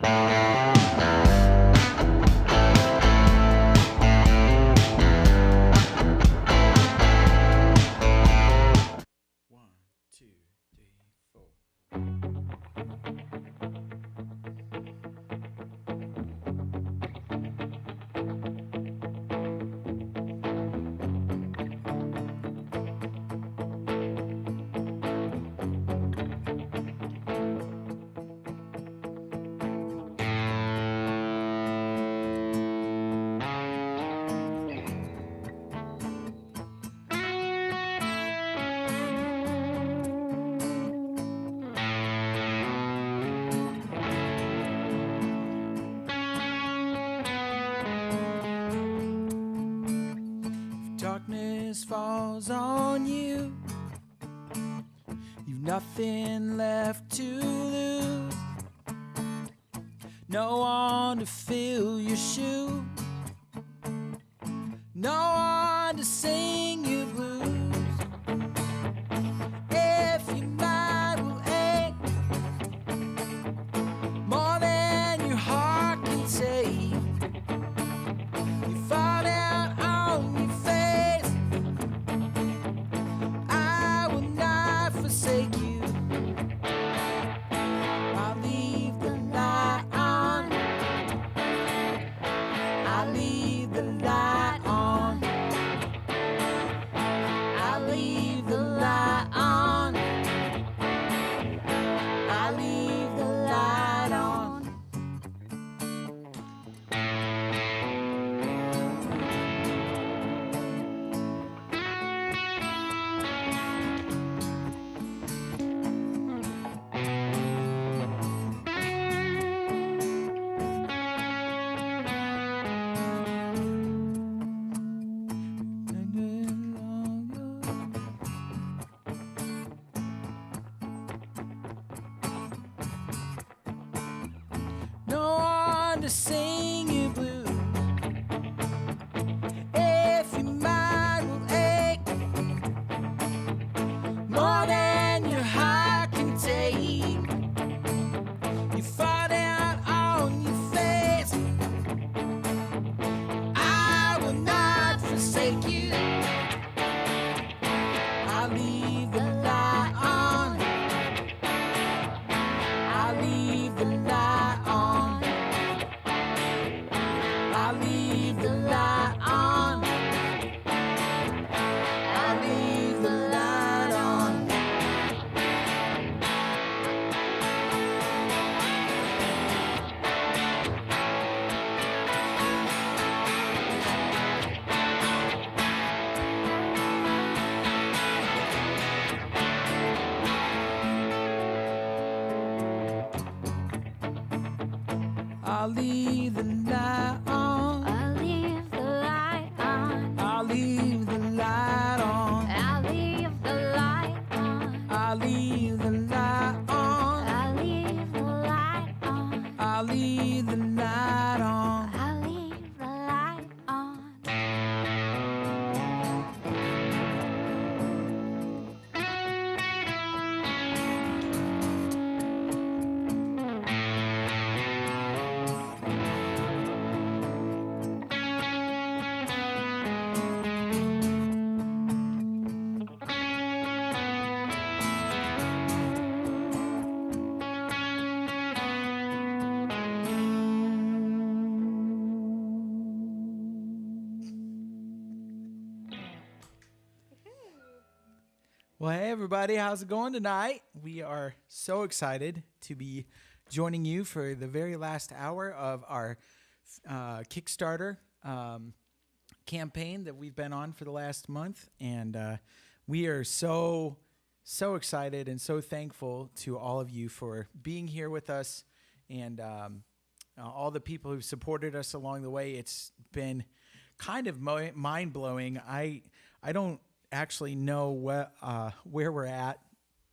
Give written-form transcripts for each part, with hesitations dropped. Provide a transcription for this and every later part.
One, two, three, four. Darkness falls on you, you've nothing left to lose, no one to fill your shoe, no one to sing your blues. If your mind will ache more than your heart can take, you fall down on your face, I will not forsake you. I'll leave the light on, I'll leave the light on, I'll leave the light on, I'll leave the light on. No one to sing your blues. If your mind will ache more than your heart can take, you fall down on your face, I will not forsake you. I'll leave the light on, I'll leave the light on, I'll leave the light on, I'll leave the light on. I'll leave the light on, I'll leave the light on, I'll leave the light on, I'll leave the light on, I'll leave the light on, I'll leave the light on, I'll leave the light on. I'll leave the light on. Well, hey, everybody. How's it going tonight? We are so excited to be joining you for the very last hour of our Kickstarter campaign that we've been on for the last month. And we are so excited and so thankful to all of you for being here with us and all the people who've supported us along the way. It's been kind of mind-blowing. I don't actually know where we're at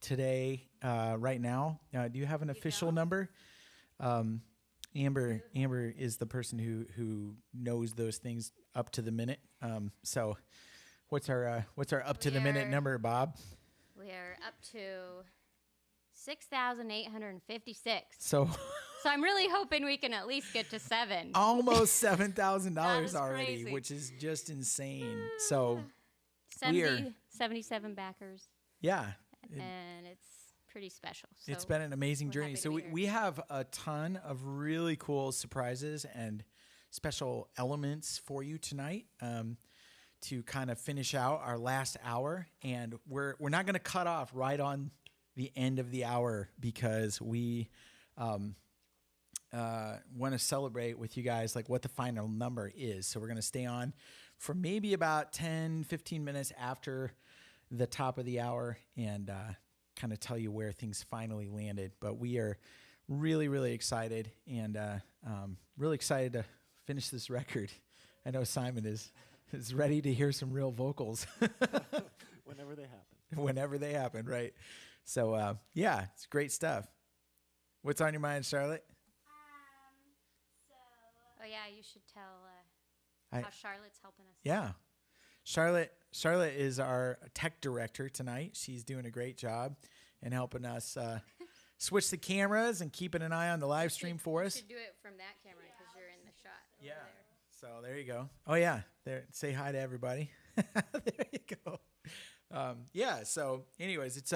today right now. Do you have an official number? Amber is the person who knows those things up to the minute. So what's our up to the minute number, Bob? We are up to 6,856. So So I'm really hoping we can at least get to 7. almost $7,000 That is already, crazy. which is just insane. So we 70, are- 77 backers, yeah, and it's pretty special. So it's been an amazing we're journey. happy to So be we, here. we have a ton of really cool surprises and special elements for you tonight to kind of finish out our last hour. And we're not going to cut off right on the end of the hour because we want to celebrate with you guys like what the final number is. So we're going to stay on for maybe about 10, 15 minutes after the top of the hour and kind of tell you where things finally landed. But we are really, really excited and really excited to finish this record. I know Simon is ready to hear some real vocals. Whenever they happen. Whenever they happen, right? So, yeah, it's great stuff. What's on your mind, Charlotte? Oh yeah, you should tell I- how Charlotte's helping us. Yeah. Charlotte is our tech director tonight. She's doing a great job and helping us switch the cameras and keeping an eye on the live stream for You us. should do it from that camera because you're in the shot. Over Yeah. There. So there you go. Oh yeah, there. Say hi to everybody. There you go. Yeah. So, anyways, it's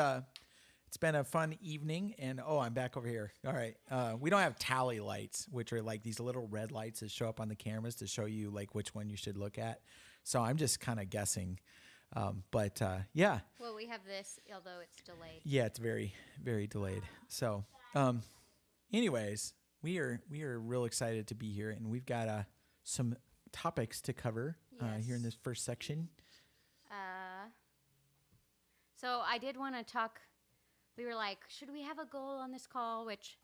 been a fun evening, and I'm back over here. All right. We don't have tally lights, which are like these little red lights that show up on the cameras to show you like which one you should look at. So I'm just kind of guessing. But yeah. Well, we have this, although it's delayed. Yeah, it's very, very delayed. So, anyways, we are real excited to be here, and we've got some topics to cover here in this first section. So I did want to talk. We were like, should we have a goal on this call? Which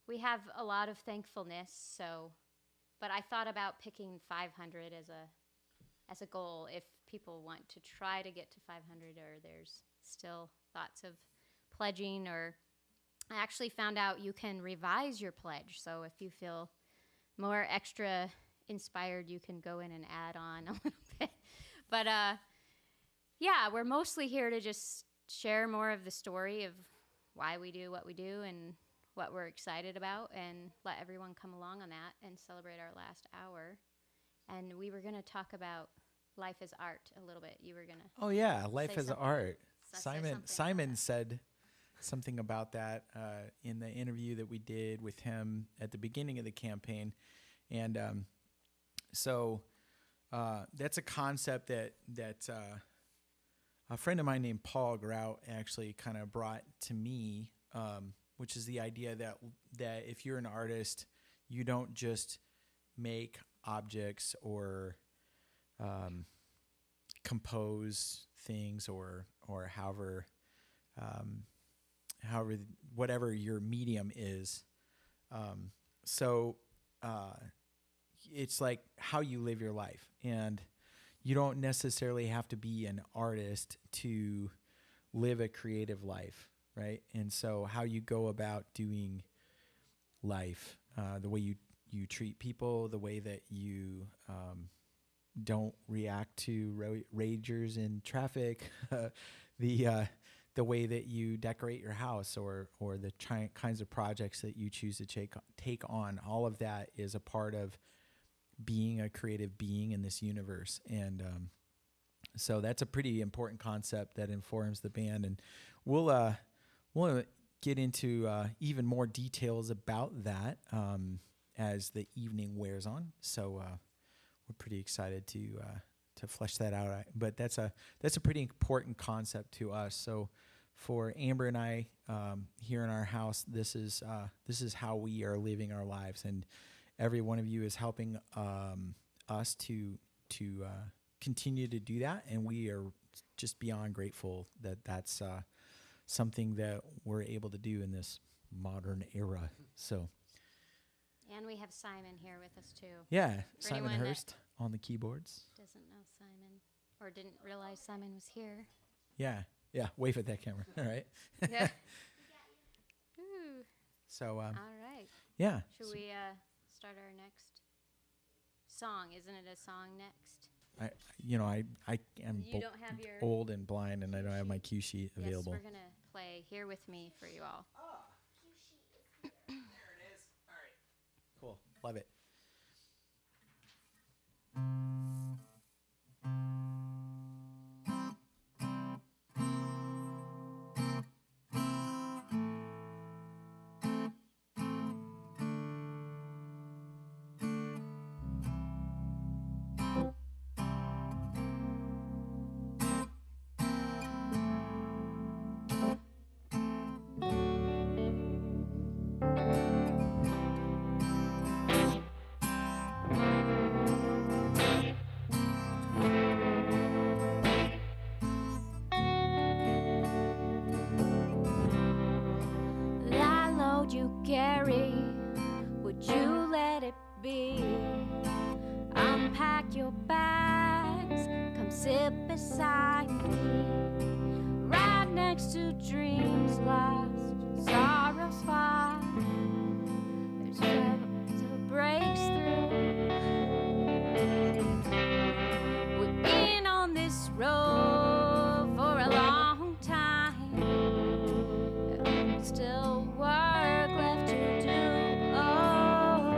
we have a lot of thankfulness. So, but I thought about picking 500 as a goal if people want to try to get to 500, or there's still thoughts of pledging. Or I actually found out you can revise your pledge. So if you feel more extra inspired, you can go in and add on a little bit. But yeah, we're mostly here to just share more of the story of why we do what we do and what we're excited about, and let everyone come along on that and celebrate our last hour. And we were going to talk about life as art a little bit. You were going to. Oh yeah, life Say as something. art. Say something about Simon that. said something about that in the interview that we did with him at the beginning of the campaign, and so that's a concept that a friend of mine named Paul Grout actually kind of brought to me, which is the idea that if you're an artist, you don't just make objects or compose things or however whatever your medium is. So it's like how you live your life, and you don't necessarily have to be an artist to live a creative life, right? And so how you go about doing life, the way you treat people, the way that you don't react to ragers in traffic, the way that you decorate your house, or the kinds of projects that you choose to take on, all of that is a part of being a creative being in this universe. And so that's a pretty important concept that informs the band. And we'll get into even more details about that as the evening wears on. So we're pretty excited to flesh that out. But that's a pretty important concept to us. So for Amber and I here in our house, this is how we are living our lives, and every one of you is helping us to continue to do that, and we are just beyond grateful that that's something that we're able to do in this modern era. So. And we have Simon here with us too. Yeah, For Simon anyone that Hurst on the keyboards. doesn't know Simon or didn't realize Simon was here. Yeah, wave at that camera. All right. Yeah. Ooh, So, all right. yeah. Should we start our next song? Isn't it a song next? I am You don't have your old and blind, and I don't have my cue sheet available. Yes, we're gonna play Here With Me for you all. There it is. All right. Cool. Love it. That load you carry, would you let it be? Unpack your bags, come sit beside me. Right next to dreams lost, sorrows fought. There's troubles that breaks through. We've been on this road for a long time. Still work left to do. Oh,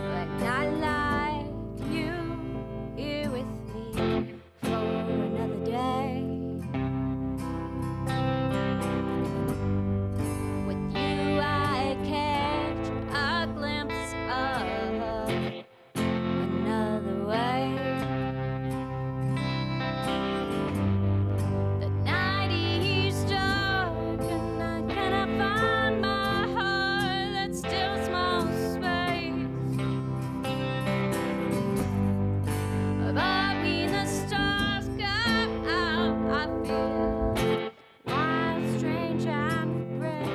but not like you here with me for another day. With you, I catch a glimpse of another way. The night is dark and I cannot find my heart. That still small space above me, the stars come out. I feel wild, strange, and brave.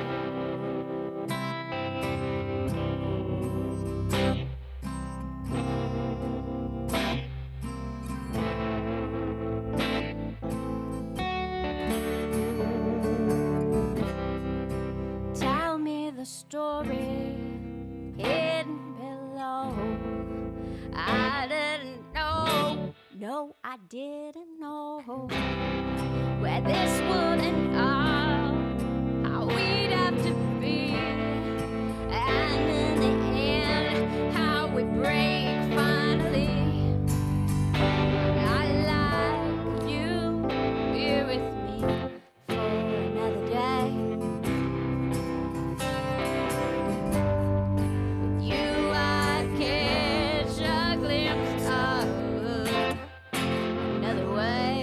Tell me the story hidden below. I didn't know, no, I didn't know where this would end up, how we'd have to be, and in the end, how we break finally. I like you here with me for another day. With you, I catch a glimpse of another way.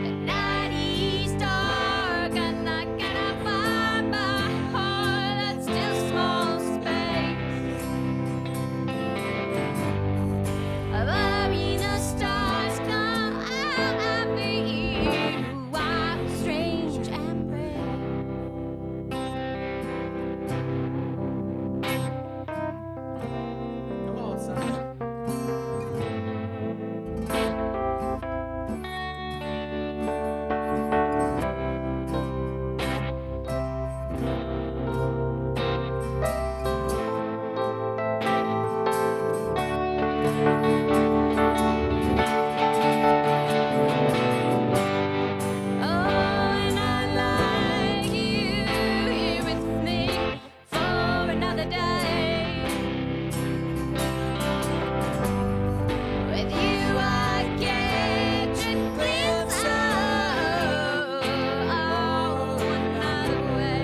The night is dark and I cannot find my heart. That's still small space above me, the stars come out. I feel wild, strange, and brave. Come on, son. Oh, and I like you here with me for another day. With you, I catch a glimpse of another way.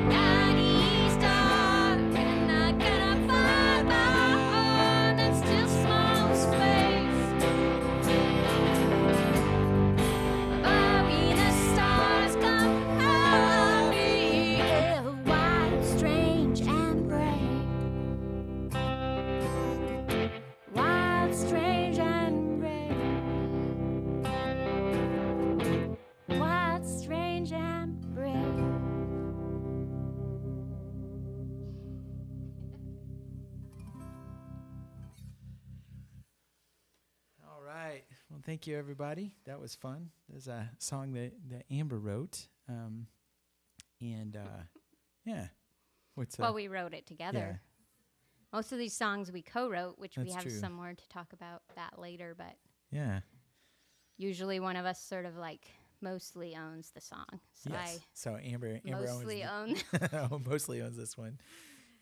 Night is dark and I cannot find my heart. That's still small space above me, the stars come out. Feel wild, strange, and brave. Wild, strange, and brave. Wild, strange, and brave. All right. Well, thank you, everybody. That was fun. There's a song that Amber wrote. Yeah. What's Well, we wrote it together. most of these songs we co-wrote, which we That's have true. some more to talk about that later, but Yeah. usually one of us sort of like mostly owns the song. So Yes. So Amber mostly owns mostly owns this one.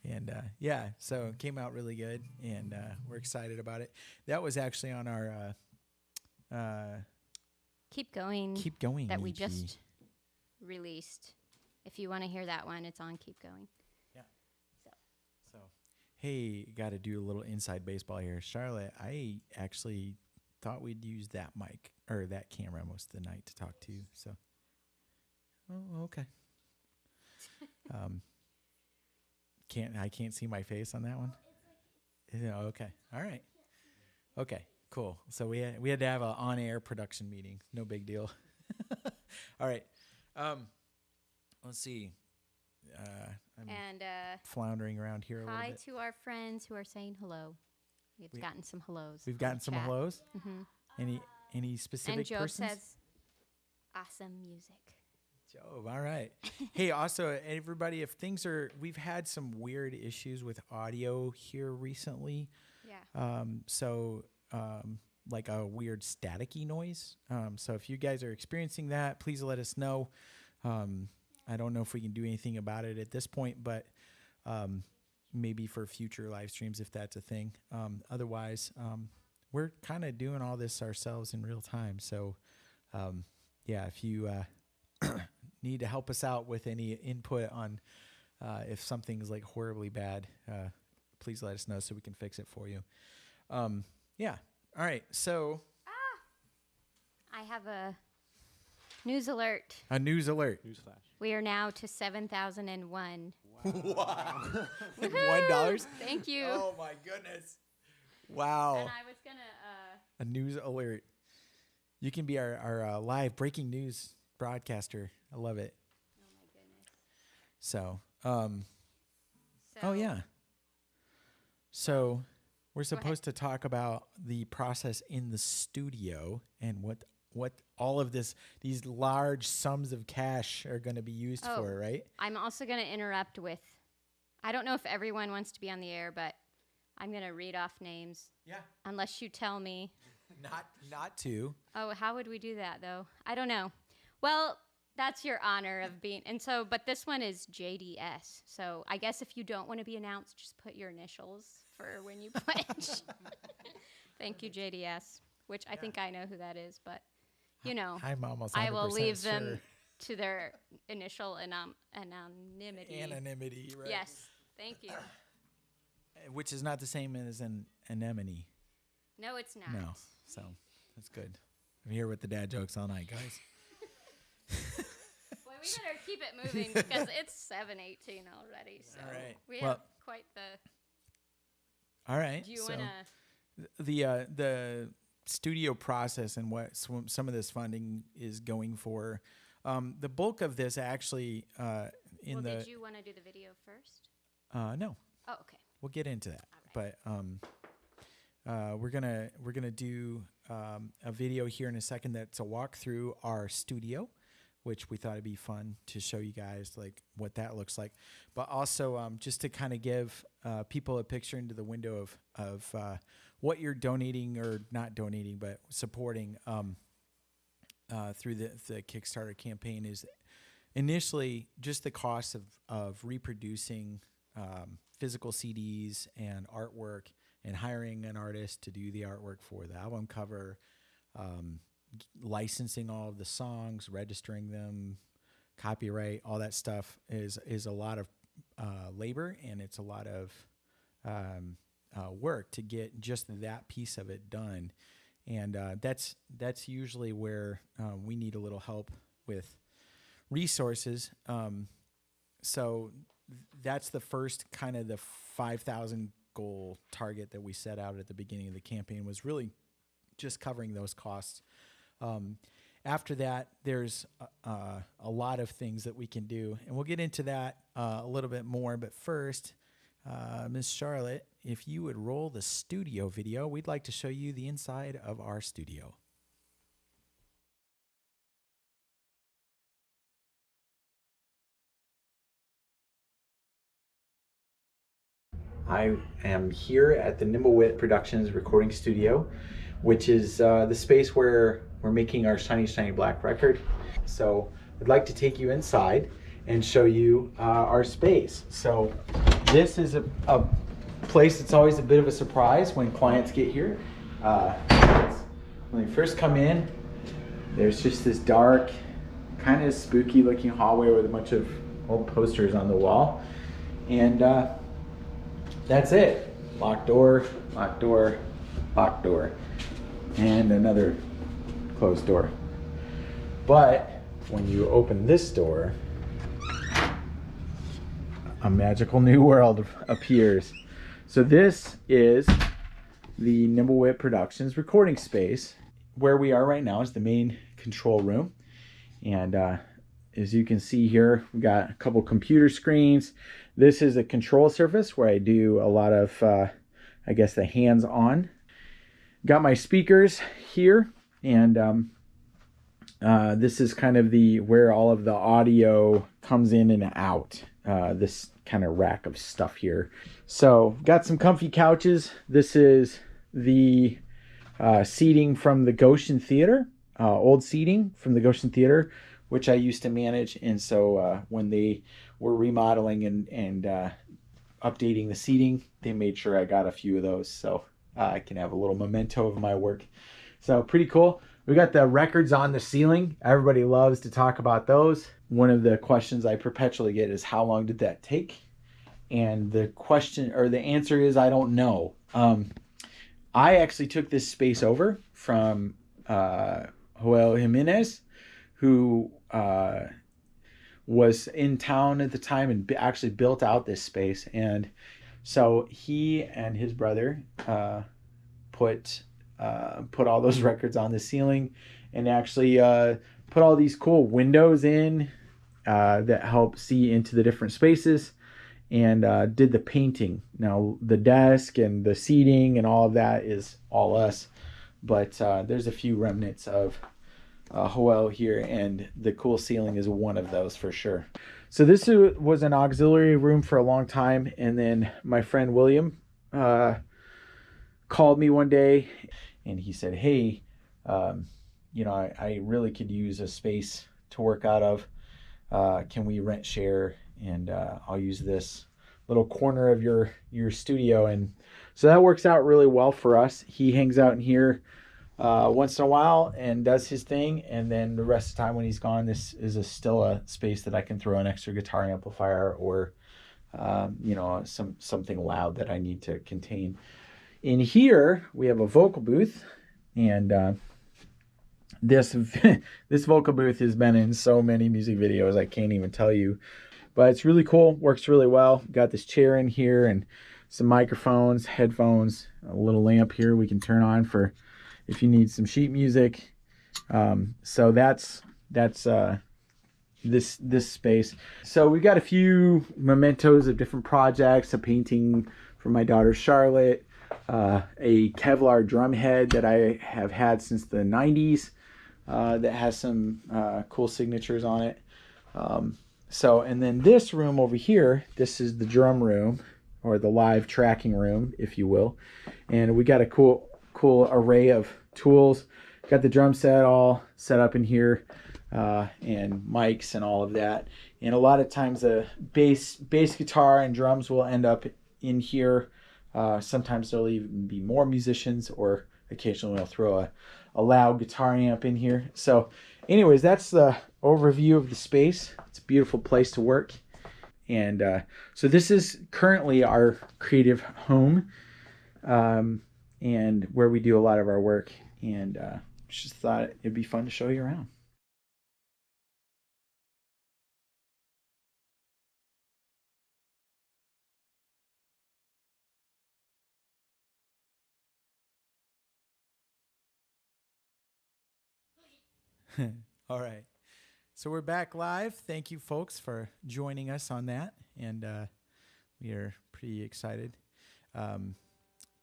And yeah, so it came out really good, and we're excited about it. That was actually on our Keep Going Keep Going that we EP. just released. If you want to hear that one, it's on Keep Going. So, hey, got to do a little inside baseball here. Charlotte, I actually thought we'd use that mic or that camera most of the night to talk to you. So, oh, okay. I can't see my face on that one. Yeah, okay. All right. Okay. Cool. So we had to have an on-air production meeting. No big deal. All right. Let's see. I'm And floundering around here a little hi bit. to our friends who are saying hello. We've gotten some hellos. We've on gotten the some chat. hellos. Mhm. Any specific And Job persons? says, awesome music. Job. All right. Hey, also everybody, we've had some weird issues with audio here recently. Yeah. Like a weird staticky noise. So if you guys are experiencing that, please let us know. I don't know if we can do anything about it at this point, but maybe for future live streams if that's a thing. Otherwise, we're kind of doing all this ourselves in real time. So yeah, if you need to help us out with any input on if something's like horribly bad, please let us know so we can fix it for you. Yeah. All right. So I have a news alert. a news alert. Newsflash. We are now to 7,001. Wow. $1. Thank you. Oh my goodness. Wow. And I was going to A news alert. You can be our live breaking news broadcaster. I love it. oh my goodness. So, So, oh yeah. So we're supposed to talk about the process in the studio and what all of these large sums of cash are going to be used Oh. for, right? I'm also going to interrupt with, I don't know if everyone wants to be on the air, but I'm going to read off names Yeah. unless you tell me. Not to. Oh, how would we do that though? I don't know. Well, that's your honor of being, and so, but this one is JDS. So I guess if you don't want to be announced, just put your initials for when you pledge. Thank you, JDS, which I think I know who that is, but you know, I'm almost 100% I will leave sure. them to their initial anonymity. Anonymity, right? Yes, thank you. Which is not the same as an anemone. No, it's not. No. So that's good. I'm here with the dad jokes all night, guys. Well, we better keep it moving because it's 7:18 already. So All right. we Well, have quite the. All right. Do you so want to? the studio process and what some of this funding is going for. The bulk of this actually Did you want to do the video first? no, Oh, okay. we'll get into that. All right. But we're gonna do a video here in a second that's a walk through our studio, which we thought it'd be fun to show you guys like what that looks like, but also just to kind of give people a picture into the window of what you're donating or not donating, but supporting through the Kickstarter campaign is initially just the cost of reproducing physical CDs and artwork and hiring an artist to do the artwork for the album cover, licensing all of the songs, registering them, copyright, all that stuff is a lot of labor, and it's a lot of work to get just that piece of it done. And that's usually where we need a little help with resources. So that's the first kind of the 5,000 goal target that we set out at the beginning of the campaign, was really just covering those costs. After that, there's a lot of things that we can do, and we'll get into that a little bit more. But first, Miss Charlotte, if you would roll the studio video, we'd like to show you the inside of our studio. I am here at the Nimblewit Productions recording studio, which is the space where we're making our Shiny Shiny Black record. So I'd like to take you inside and show you our space. So this is a place that's always a bit of a surprise when clients get here. When they first come in, there's just this dark, kind of spooky looking hallway with a bunch of old posters on the wall. And that's it. Locked door, locked door, locked door. And another closed door. But when you open this door, a magical new world appears. So this is the Nimblewit Productions recording space. Where we are right now is the main control room. And as you can see here, we got a couple computer screens. This is a control surface where I do a lot of, I guess, the hands-on. Got my speakers here, and this is kind of where all of the audio comes in and out. This kind of rack of stuff here. So got some comfy couches. This is the seating from the Goshen Theater, old seating from the Goshen Theater, which I used to manage. And so when they were remodeling and updating the seating, they made sure I got a few of those. So I can have a little memento of my work. So pretty cool. We got the records on the ceiling. Everybody loves to talk about those. One of the questions I perpetually get is, how long did that take? And the answer is, I don't know. I actually took this space over from Joel Jimenez, who was in town at the time and actually built out this space. And so he and his brother put all those records on the ceiling, and actually put all these cool windows in that help see into the different spaces, and did the painting. Now the desk and the seating and all of that is all us, but there's a few remnants of Joel here, and the cool ceiling is one of those for sure. So this was an auxiliary room for a long time, and then my friend William called me one day, and he said, hey, I really could use a space to work out of. Can we rent share? And I'll use this little corner of your studio. And so that works out really well for us. He hangs out in here once in a while and does his thing, and then the rest of the time when he's gone, this is still a space that I can throw an extra guitar amplifier or something loud that I need to contain. In here we have a vocal booth, and this vocal booth has been in so many music videos I can't even tell you, but it's really cool, works really well. Got this chair in here and some microphones, headphones, a little lamp here we can turn on for if you need some sheet music. So that's this space. So we've got a few mementos of different projects, a painting from my daughter Charlotte, a Kevlar drum head that I have had since the 90s that has some cool signatures on it. And then this room over here, this is the drum room, or the live tracking room, if you will. And we got a cool array of tools. Got the drum set all set up in here, and mics and all of that. And a lot of times the bass guitar and drums will end up in here. Sometimes there'll even be more musicians, or occasionally I'll throw a loud guitar amp in here. So anyways, that's the overview of the space. It's a beautiful place to work. And so this is currently our creative home, and where we do a lot of our work. And just thought it'd be fun to show you around. All right. So we're back live. Thank you, folks, for joining us on that. And we are pretty excited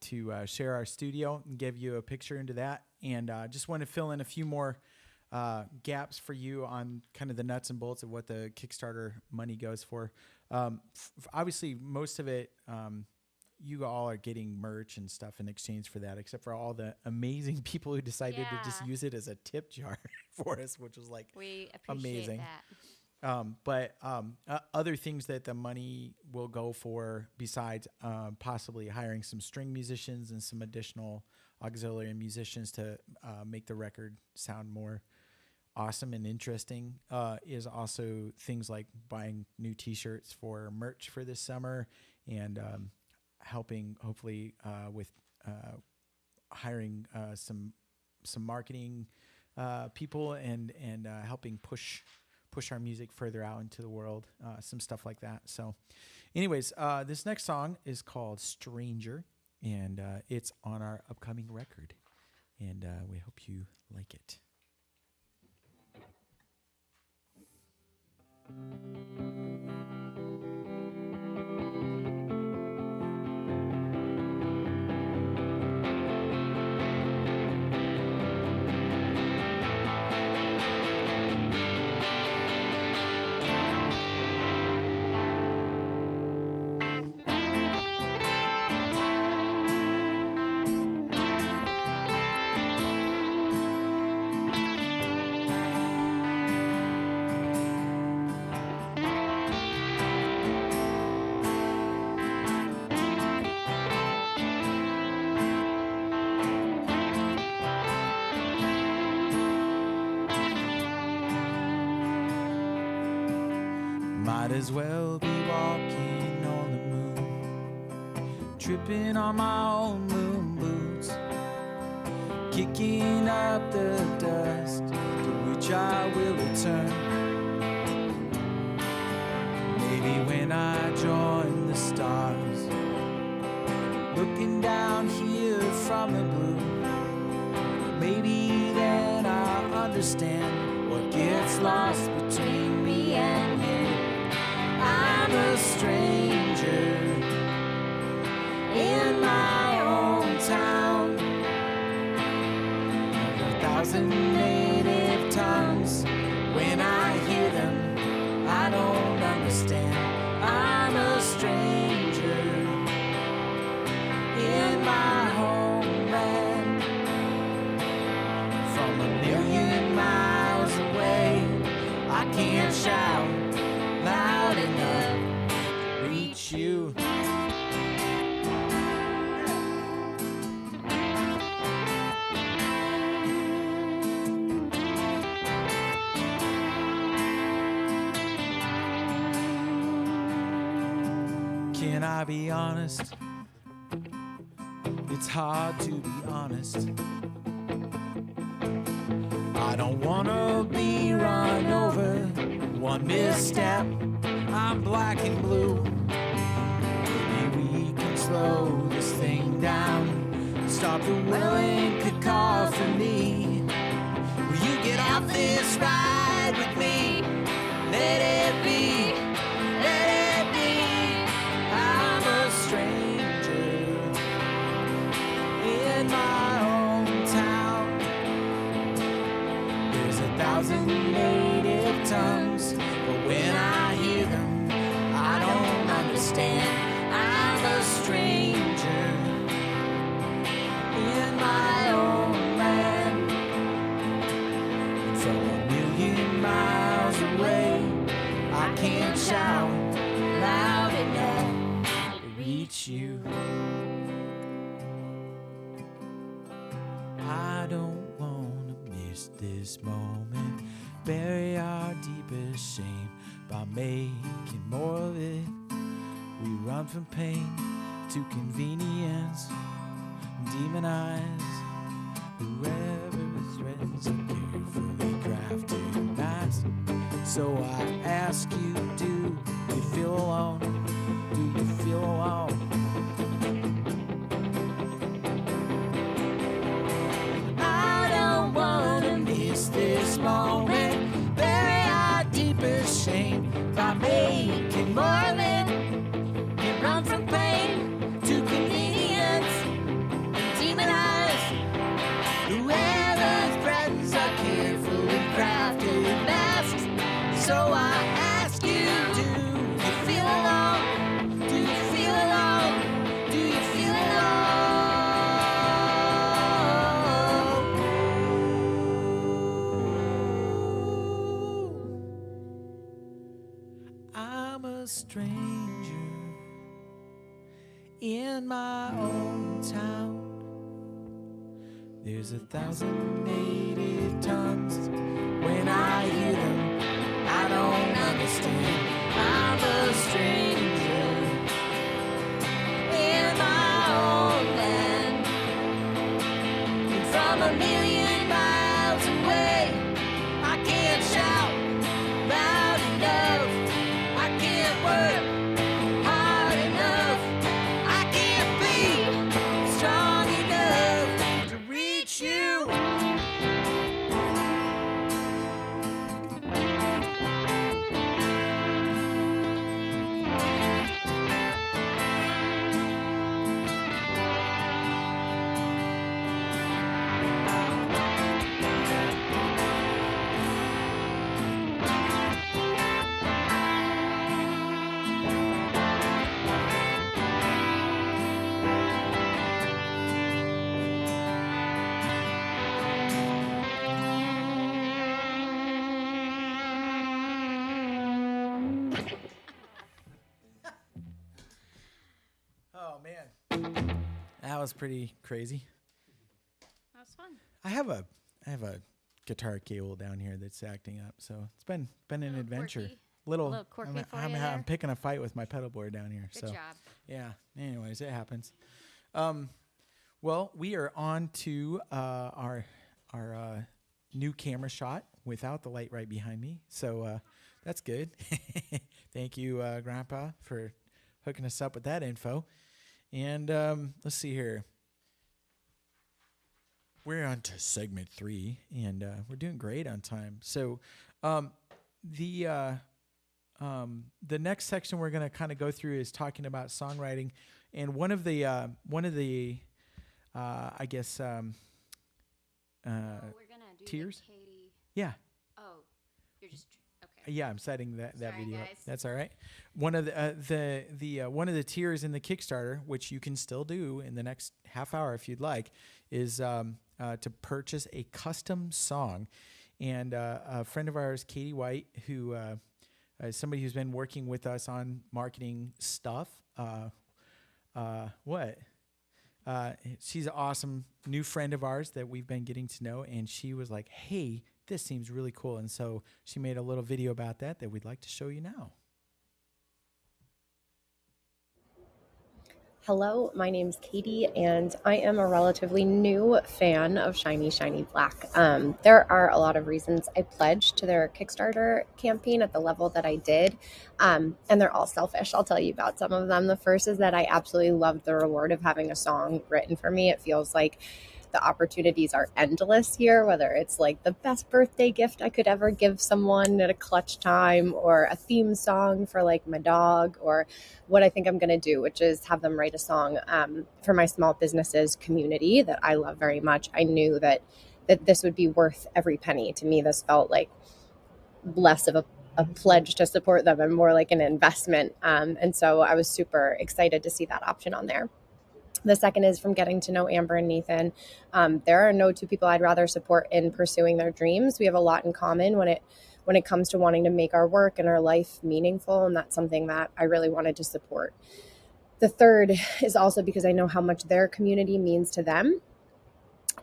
to share our studio and give you a picture into that. And just want to fill in a few more gaps for you on kind of the nuts and bolts of what the Kickstarter money goes for. Obviously, most of it, you all are getting merch and stuff in exchange for that, except for all the amazing people who decided to just Yeah. use it as a tip jar for us, which was like We appreciate amazing. that. But other things that the money will go for, besides possibly hiring some string musicians and some additional auxiliary musicians to make the record sound more awesome and interesting, is also things like buying new T-shirts for merch for this summer, and helping hopefully with hiring some marketing people, and helping push our music further out into the world, some stuff like that. So anyways, this next song is called Stranger, and it's on our upcoming record, and we hope you like it. Might as well be walking on the moon, tripping on my own moon boots, kicking up the dust to which I will return. Maybe when I join the stars, looking down here from the blue, maybe then I'll understand what gets lost between me and you. I'm a stranger in my own town. There are 1,000 native tongues. When I hear them, I don't understand. I'm a stranger in my homeland. From 1,000,000 miles away, I can't shout loud enough to reach you. Can I be honest? It's hard to be honest. I don't wanna be run over. One misstep, I'm black and blue. Maybe we can slow this thing down. Stop the welling cacophony. Will you get off this ride with me? Let it be, let it be. I'm a stranger in my hometown. There's 1,000 native tongues, but when I hear them, I don't understand. I'm a stranger in my own land. From 1,000,000 miles away, I can't shout loud enough to reach you. I don't wanna miss this moment. Bury our deepest shame by making more of it. We run from pain to convenience, demonize whoever threatens a carefully crafted mask. So I ask you, do you feel alone? Do you feel alone? I don't wanna miss this moment. Bury our deepest shame by making more of it. And run from pain to convenience and demonize whoever threatens our carefully crafted masks. So I ask you, do you feel alone? stranger in my own town. There's 1,000 native tongues. When I hear them, I don't understand. I'm a stranger in my own land. And from a million miles away, I can't shout loud enough. I can't work hard enough. I can't be strong enough to reach you. Oh man, that was pretty crazy. That was fun. I have a guitar cable down here that's acting up, so it's been an Little adventure. quirky. Little, Little quirky I'm, for I'm, you I'm there. picking a fight with my pedal board down here. Good so job. yeah. Anyways, it happens. Well, we are on to our new camera shot without the light right behind me, so that's good. Thank you, Grandpa, for hooking us up with that info. And let's see here. We're on to segment 3, and we're doing great on time. So the next section we're going to kind of go through is talking about songwriting, and one of the I guess We're gonna do Tears? the Katie. yeah. Oh, you're just okay. Yeah, I'm citing that Sorry, video. guys. That's all right. One of the one of the tiers in the Kickstarter, which you can still do in the next half hour if you'd like, is to purchase a custom song. And a friend of ours, Katie White, who is somebody who's been working with us on marketing stuff. She's an awesome new friend of ours that we've been getting to know, and she was like, "Hey, this seems really cool," and so she made a little video about that we'd like to show you now. Hello, my name's Katie, and I am a relatively new fan of Shiny Shiny Black. There are a lot of reasons I pledged to their Kickstarter campaign at the level that I did, and they're all selfish. I'll tell you about some of them. The first is that I absolutely loved the reward of having a song written for me. It feels like the opportunities are endless here, whether it's like the best birthday gift I could ever give someone at a clutch time, or a theme song for like my dog, or what I think I'm going to do, which is have them write a song for my small businesses community that I love very much. I knew that this would be worth every penny. To me, this felt like less of a pledge to support them and more like an investment. And so I was super excited to see that option on there. The second is from getting to know Amber and Nathan. There are no two people I'd rather support in pursuing their dreams. We have a lot in common when it comes to wanting to make our work and our life meaningful, and that's something that I really wanted to support. The third is also because I know how much their community means to them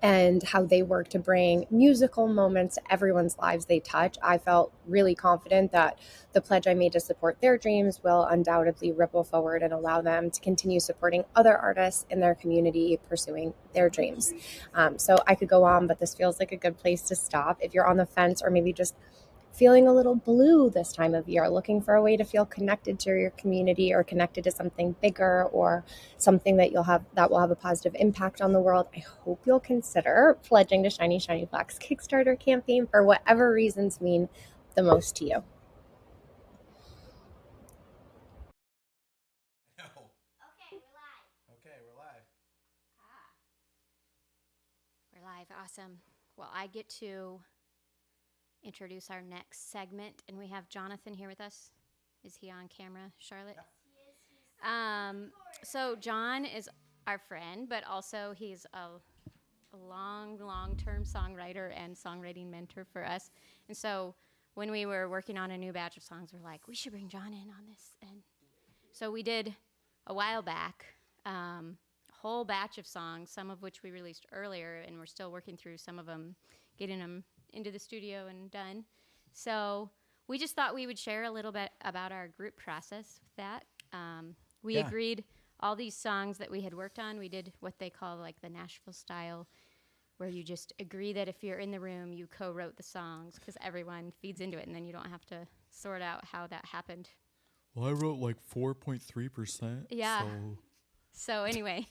and how they work to bring musical moments to everyone's lives they touch. I felt really confident that the pledge I made to support their dreams will undoubtedly ripple forward and allow them to continue supporting other artists in their community pursuing their dreams. So I could go on, but this feels like a good place to stop. If you're on the fence, or maybe just feeling a little blue this time of year, looking for a way to feel connected to your community or connected to something bigger or something that will have a positive impact on the world, I hope you'll consider pledging to Shiny Shiny Black's Kickstarter campaign for whatever reasons mean the most to you. Okay, we're live. We're live. Awesome. Well, I get to introduce our next segment, and we have Jonathan here with us. Is he on camera, Charlotte? Yeah. So John is our friend, but also he's a long-term songwriter and songwriting mentor for us. And so when we were working on a new batch of songs, we're like, we should bring John in on this. And so we did a while back, a whole batch of songs, some of which we released earlier, and we're still working through some of them, getting them into the studio and done. So we just thought we would share a little bit about our group process with that. We Yeah. agreed all these songs that we had worked on, we did what they call like the Nashville style, where you just agree that if you're in the room, you co-wrote the songs because everyone feeds into it, and then you don't have to sort out how that happened. Well, I wrote like 4.3%. Yeah. So So anyway,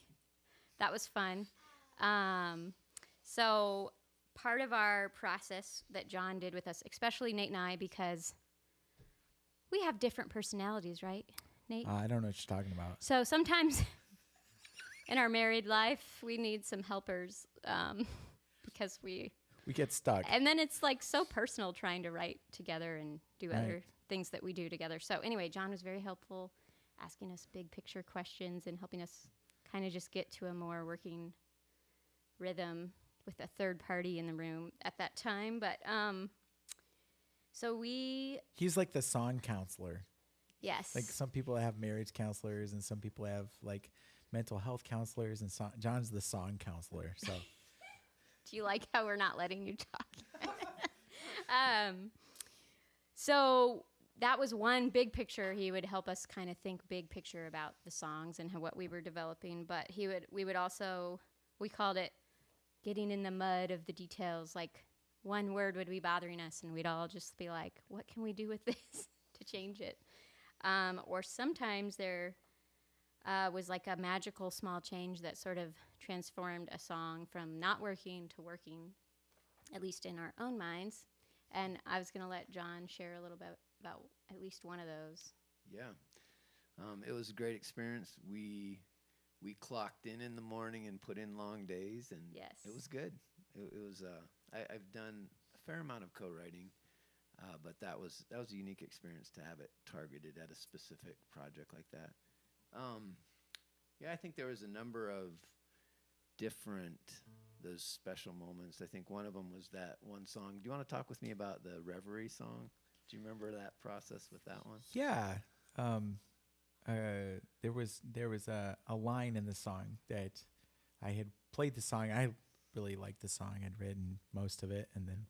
that was fun. So part of our process that John did with us, especially Nate and I, because we have different personalities, right, Nate? I don't know what you're talking about. So sometimes in our married life, we need some helpers because We get stuck. and then it's like so personal trying to write together and do Right. other things that we do together. So anyway, John was very helpful, asking us big picture questions and helping us kind of just get to a more working rhythm with a third party in the room at that time. But so we, He's like the song counselor. yes. Like some people have marriage counselors and some people have like mental health counselors, and John's the song counselor. So Do you like how we're not letting you talk? So that was one big picture. He would help us kind of think big picture about the songs and what we were developing. But we would also, we called it getting in the mud of the details. Like one word would be bothering us, and we'd all just be like, what can we do with this to change it? Or sometimes there was like a magical small change that sort of transformed a song from not working to working, at least in our own minds. And I was going to let John share a little bit about at least one of those. Yeah, it was a great experience. We clocked in the morning and put in long days, and Yes. it was good. It was. I've done a fair amount of co-writing, but that was a unique experience to have it targeted at a specific project like that. Yeah, I think there was a number of different those special moments. I think one of them was that one song. Do you want to talk with me about the Reverie song? Do you remember that process with that one? yeah, there was a line in the song that I had played the song. I really liked the song. I'd written most of it, and then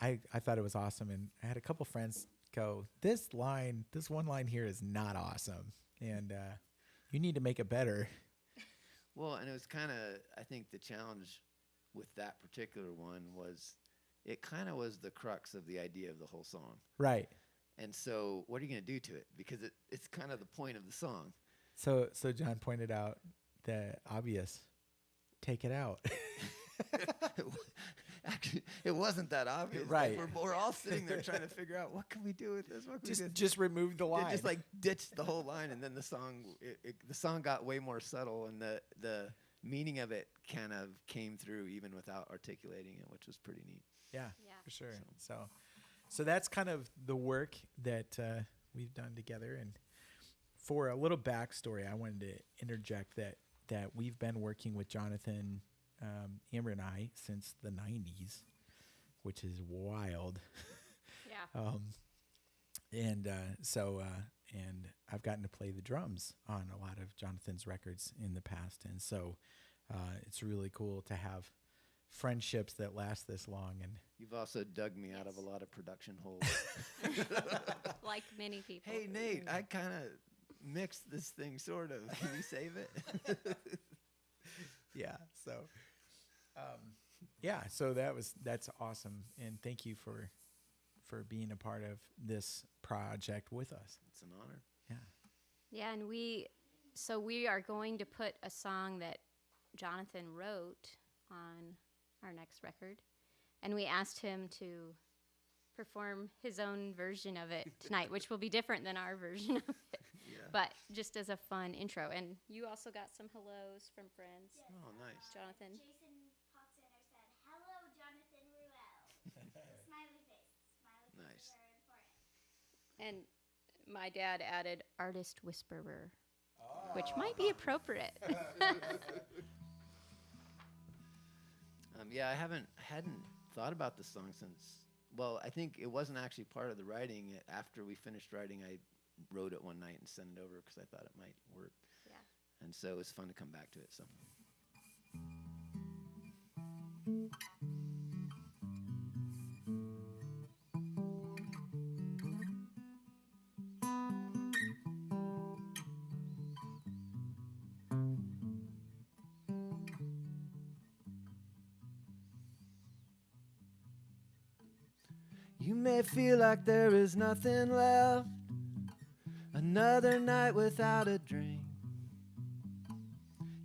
I thought it was awesome. And I had a couple friends go, this one line here is not awesome, and you need to make it better. Well, and it was kind of, I think the challenge with that particular one was it kind of was the crux of the idea of the whole song. Right. And so what are you going to do to it? Because it's kind of the point of the song. So John pointed out the obvious. Take it out. Actually, it wasn't that obvious. Right. Like, we're all sitting there trying to figure out, what can we do with this? What can we do? Just remove the line. Just like ditch the whole line, and then the song got way more subtle, and the meaning of it kind of came through even without articulating it, which was pretty neat. Yeah, Yeah. for sure. So that's kind of the work that we've done together. And for a little backstory, I wanted to interject that we've been working with Jonathan, Amber, and I since the 90s, which is wild. Yeah. And I've gotten to play the drums on a lot of Jonathan's records in the past. And so it's really cool to have friendships that last this long. And You've also dug me out of a lot of production holes. Like many people. Hey, Nate, I kind of mixed this thing, sort of. Can you save it? yeah, so that's awesome. And thank you for being a part of this project with us. It's an honor. Yeah. Yeah, and we are going to put a song that Jonathan wrote on our next record, and we asked him to perform his own version of it tonight, which will be different than our version of it, Yeah. but just as a fun intro. And you also got some hellos from friends, Oh, nice. Jonathan. Jason Poxener said, "Hello, Jonathan Ruel." Smiley face. Smiley faces Nice. are important. And my dad added artist whisperer, which might be appropriate. Yeah, I hadn't thought about the song since well, I think it wasn't actually part of the writing. After we finished writing, I wrote it one night and sent it over because I thought it might work. Yeah. And so it was fun to come back to it. So. You may feel like there is nothing left, another night without a drink.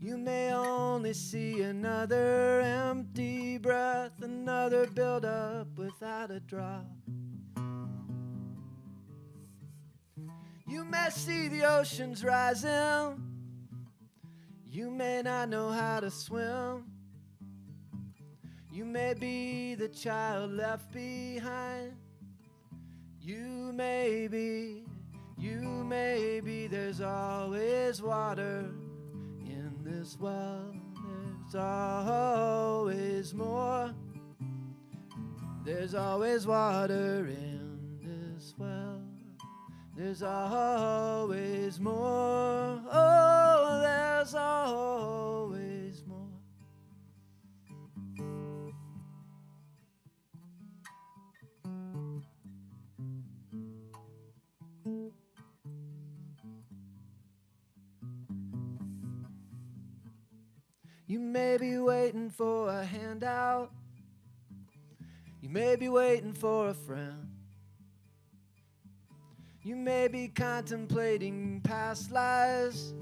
You may only see another empty breath, another build-up without a drop. You may see the oceans rising, you may not know how to swim. You may be the child left behind. You may be, there's always water in this well. There's always more. There's always water in this well. There's always more. Oh, there's always more. You may be waiting for a handout. You may be waiting for a friend. You may be contemplating past lives.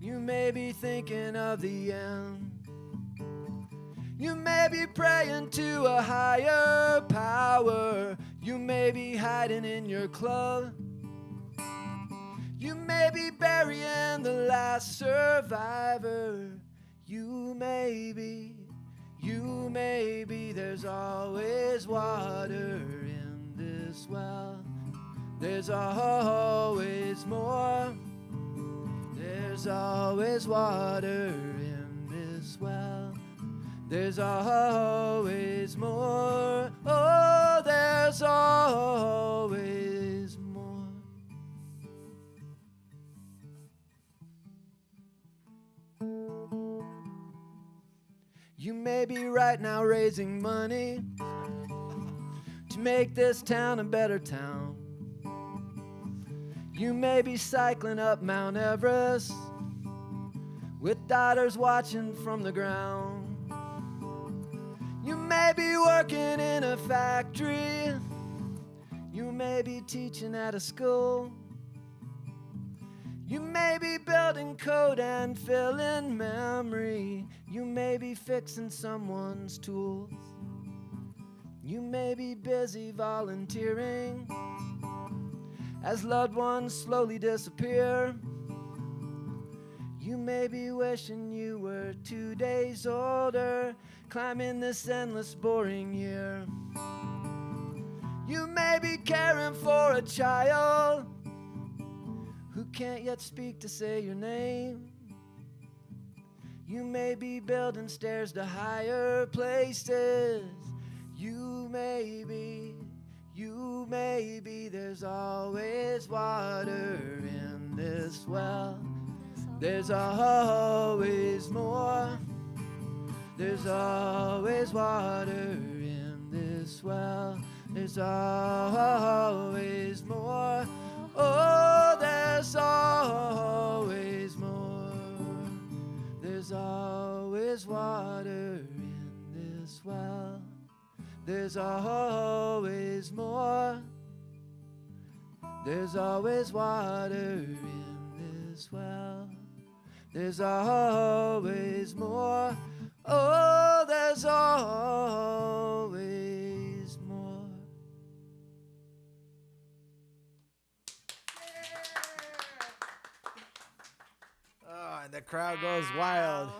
You may be thinking of the end. You may be praying to a higher power. You may be hiding in your club. You may be burying the last survivor. You may be, there's always water in this well. There's always more. There's always water in this well. There's always more. Oh, there's always more. You may be right now raising money to make this town a better town. You may be cycling up Mount Everest with daughters watching from the ground. You may be working in a factory. You may be teaching at a school. You may be building code and filling memory. You may be fixing someone's tools. You may be busy volunteering as loved ones slowly disappear. You may be wishing you were 2 days older, climbing this endless boring year. You may be caring for a child who can't yet speak to say your name. You may be building stairs to higher places. You may be, there's always water in this well. There's always more. There's always water in this well. There's always more. Oh, there's always more. There's always water in this well. There's always more. There's always water in this well. There's always more. Oh, there's always more. Oh, and the crowd goes wild.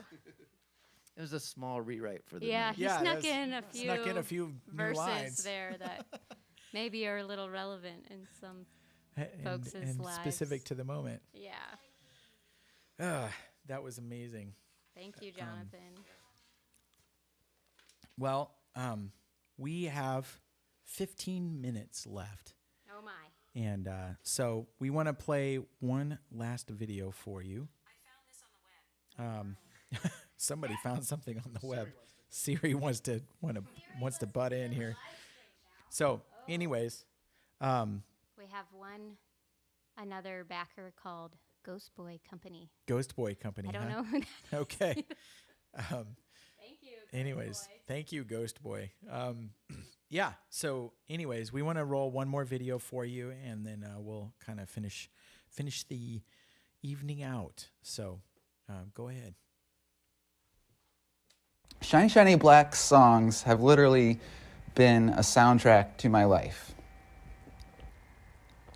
It was a small rewrite for the Yeah, night. he Yeah, snuck that's- in a few New verses lines. there that maybe are a little relevant in some. folks' and lives. specific to the moment. Yeah. That was amazing. Thank you, Jonathan. Well, we have 15 minutes left. Oh my. And so we want to play one last video for you. I found this on the web. Somebody found something on the web. Siri wants to butt in here. So, anyways, We have another backer called Ghost Boy Company. Ghost Boy Company. I don't huh? know who that Okay. Thank you. Ghost Anyways, Boy. thank you, Ghost Boy. Yeah. So, anyways, we want to roll one more video for you, and then we'll kind of finish the evening out. So, go ahead. Shiny Shiny Black songs have literally been a soundtrack to my life.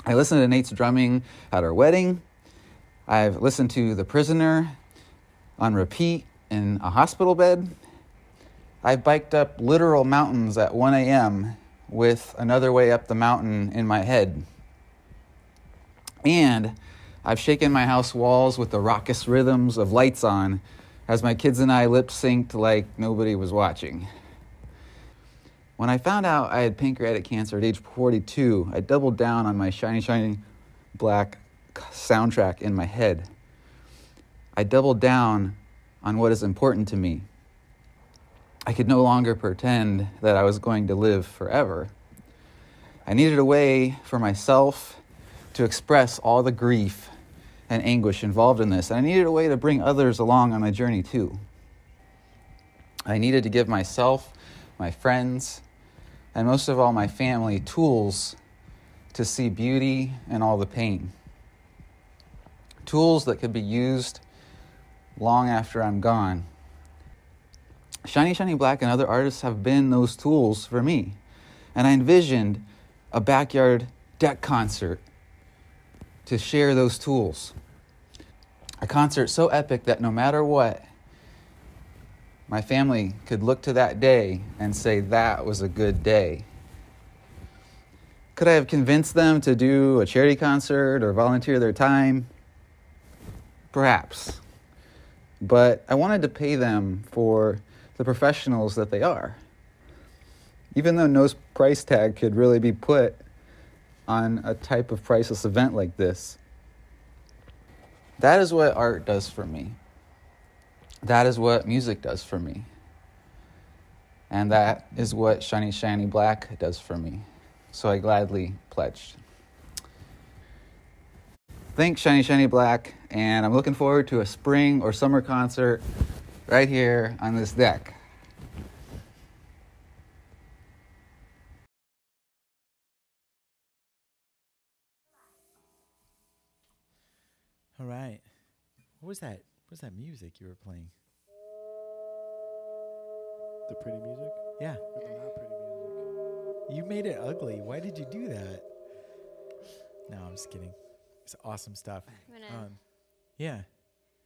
I listened to Nate's drumming at our wedding. I've listened to The Prisoner on repeat in a hospital bed. I've biked up literal mountains at 1 a.m. with Another Way Up the Mountain in my head. And I've shaken my house walls with the raucous rhythms of Lights On as my kids and I lip-synced like nobody was watching. When I found out I had pancreatic cancer at age 42, I doubled down on my Shiny Shiny Black soundtrack in my head. I doubled down on what is important to me. I could no longer pretend that I was going to live forever. I needed a way for myself to express all the grief and anguish involved in this, and I needed a way to bring others along on my journey too. I needed to give myself, my friends, and most of all my family tools to see beauty in all the pain. Tools that could be used long after I'm gone. Shiny Shiny Black and other artists have been those tools for me. And I envisioned a backyard deck concert to share those tools. A concert so epic that no matter what, my family could look to that day and say that was a good day. Could I have convinced them to do a charity concert or volunteer their time? Perhaps. But I wanted to pay them for the professionals that they are. Even though no price tag could really be put on a type of priceless event like this. That is what art does for me. That is what music does for me. And that is what Shiny Shiny Black does for me. So I gladly pledged. Thanks, Shiny Shiny Black, and I'm looking forward to a spring or summer concert right here on this deck. All right. What was that? What was that music you were playing? The pretty music? Yeah. Or the not pretty music? You made it ugly. Why did you do that? No, I'm just kidding. It's awesome stuff. I'm gonna- Yeah.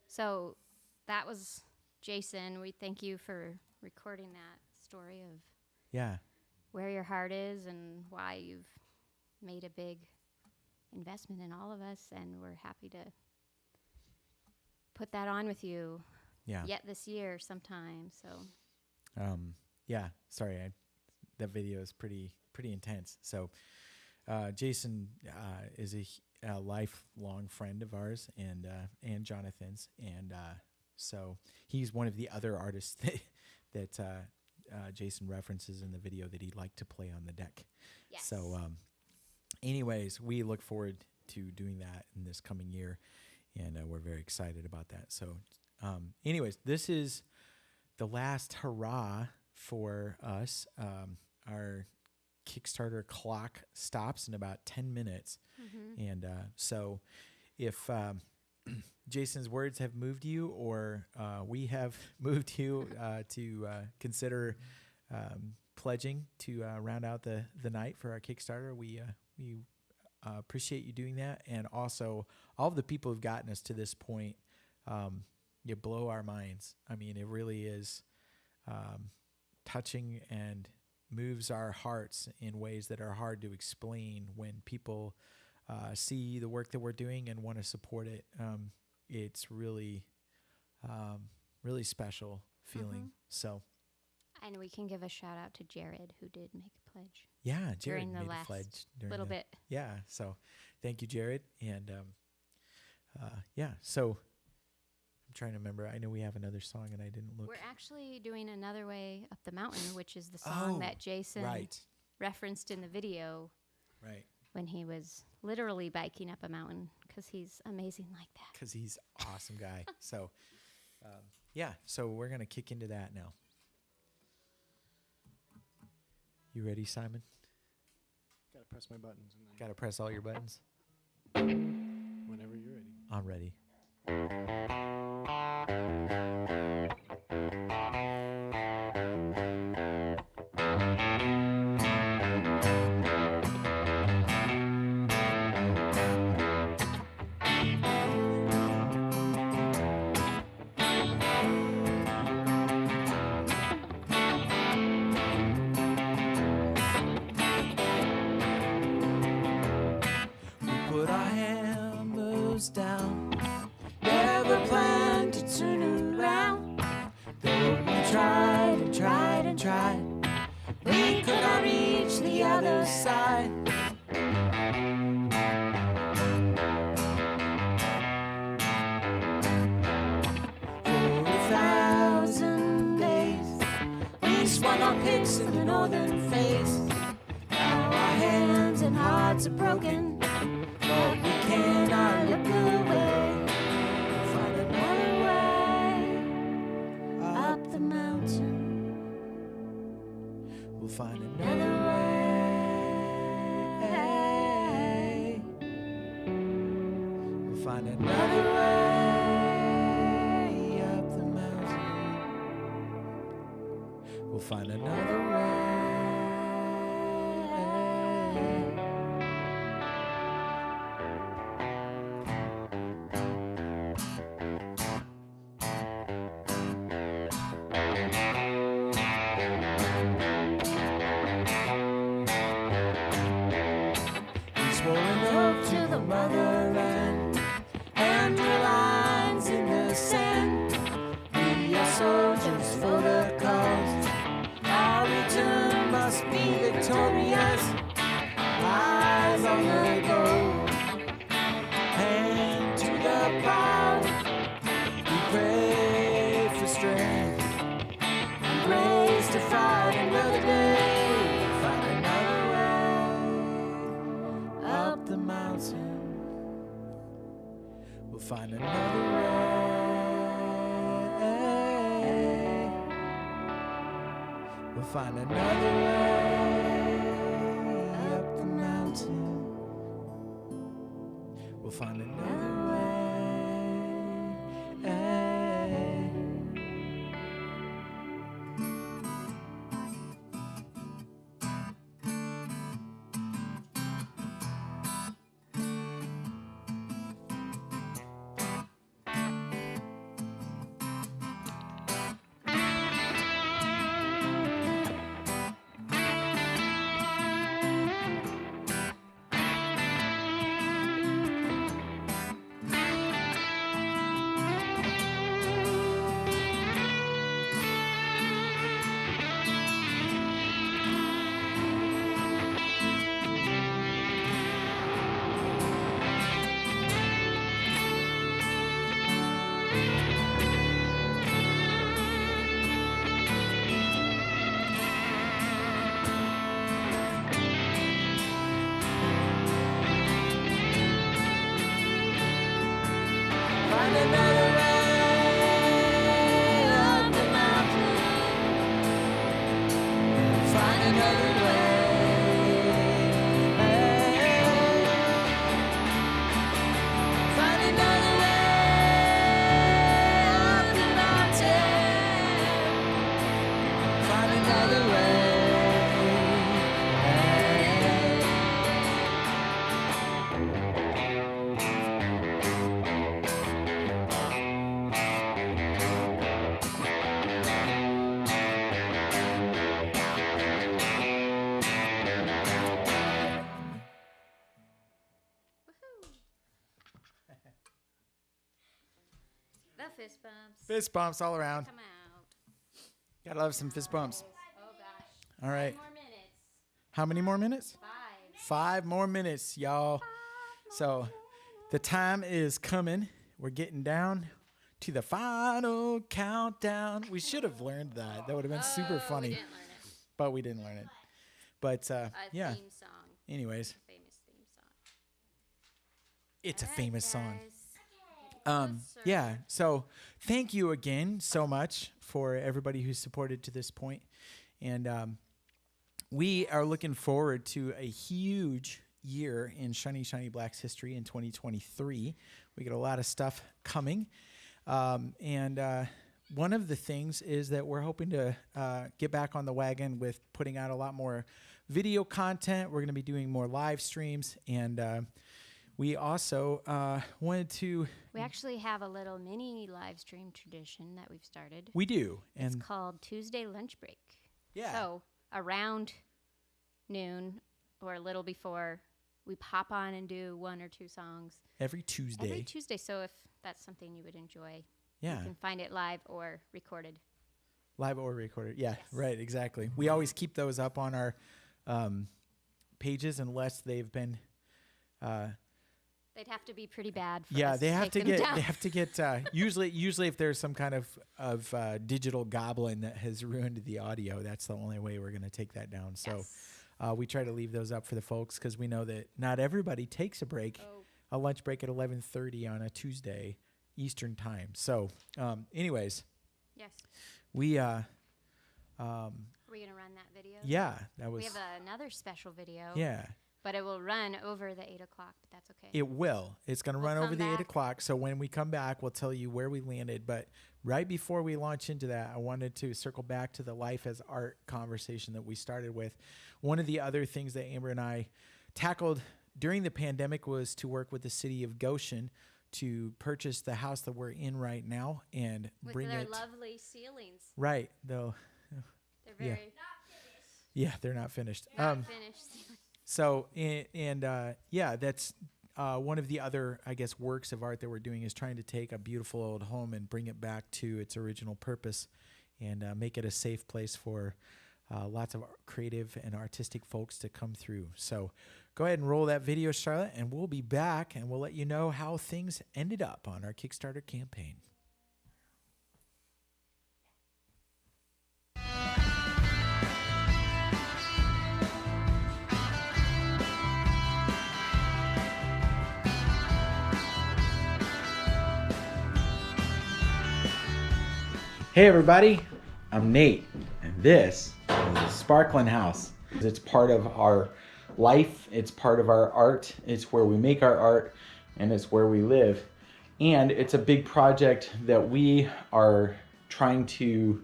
So that was Jason. We thank you for recording that story of Yeah. where your heart is and why you've made a big investment in all of us, and we're happy to put that on with you Yeah. yet this year sometime. So Yeah. Sorry, that video is pretty intense. So, Jason is a lifelong friend of ours and Jonathan's, and so he's one of the other artists that Jason references in the video that he'd like to play on the deck. yes. So, anyways, we look forward to doing that in this coming year, and we're very excited about that. So, anyways, this is the last hurrah for us. Our Kickstarter clock stops in about 10 minutes. And so if Jason's words have moved you, or we have moved you to consider pledging to round out the night for our Kickstarter, we appreciate you doing that. And also all of the people who've gotten us to this point, you blow our minds. I mean, it really is touching and moves our hearts in ways that are hard to explain when people see the work that we're doing and want to support it. It's really, really special feeling. So And we can give a shout out to Jared, who did make a pledge. Yeah, Jared During the made a last pledge during little the- bit. Yeah, so thank you, Jared. And yeah, so I'm trying to remember. I know we have another song, and I didn't look. We're actually doing Another Way Up the Mountain, which is the song that Jason Right, referenced in the video right, when he was literally biking up a mountain, because he's amazing like that. because he's an awesome guy. So yeah, so we're gonna kick into that now. You ready, Simon? Gotta press my buttons and then Got to press all your buttons. whenever you're ready. I'm ready. We put our hammers down, never planned to turn around. Though we tried and tried and tried, we could not reach the other side. For 1,000 days, we swung our picks in the northern face. Now our hands and hearts are broken, but we cannot look away. Find another way up the mountain. We'll find another way. We'll find another way up the mountain. We'll find another way. We swore an oath to the motherland and drew lines in the sand. We are soldiers for the cause. Our return must be victorious. Eyes on the goal, hand to the plow. We pray for strength and grace to fight another day. Find another way up the mountain. We'll find another way. We'll find another way up the mountain. We'll find another way. Find another way up the mountain. Find another way. Find another way up the mountain. Find another way. The fist bumps Fist bumps all around. come out. Gotta love some fist bumps. All right. 5 more minutes. How many more minutes? 5. 5 more minutes, y'all. So the time is coming. We're getting down to the final countdown. We should have learned that. That would have been super funny. We didn't learn it. But we didn't learn it. But yeah. Theme song. Anyways, Famous theme song. it's a Alright, famous song. guys. Yeah. So thank you again so much for everybody who's supported to this point. And we are looking forward to a huge year in Shiny Black's history in 2023. We got a lot of stuff coming. And one of the things is that we're hoping to get back on the wagon with putting out a lot more video content. We're going to be doing more live streams. And we also wanted to... We actually have a little mini live stream tradition that we've started. We do. It's And called Tuesday Lunch Break. yeah. So around noon or a little before, we pop on and do 1 or 2 songs Every Tuesday. every Tuesday. So if that's something you would enjoy, Yeah. you can find it live or recorded. Live or recorded. Yeah, Yes. right, exactly. We always keep those up on our pages unless they've been They'd have to be pretty bad for yeah, us they have to take them get down. they have to get usually if there's some kind of digital goblin that has ruined the audio, that's the only way we're going to take that down. So Yes. we try to leave those up for the folks cuz we know that not everybody takes a break, a lunch break at 11:30 on a Tuesday Eastern time. So, anyways, Yes. we Are we going to run that video? yeah, that was We have another special video. yeah. But it will run over the 8 o'clock, but that's okay. It will. It's going to run We'll over come the 8 back. o'clock. So when we come back, we'll tell you where we landed. But right before we launch into that, I wanted to circle back to the life as art conversation that we started with. One of the other things that Amber and I tackled during the pandemic was to work with the city of Goshen to purchase the house that we're in right now and With bring their it lovely ceilings. right. Though, They're very yeah, they're not finished. not finished ceilings. So, yeah, that's one of the other, I guess, works of art that we're doing is trying to take a beautiful old home and bring it back to its original purpose and make it a safe place for lots of creative and artistic folks to come through. So go ahead and roll that video, Charlotte, and we'll be back and we'll let you know how things ended up on our Kickstarter campaign. Hey everybody, I'm Nate, and this is the Sparkling House. It's part of our life, it's part of our art, it's where we make our art, and it's where we live. And it's a big project that we are trying to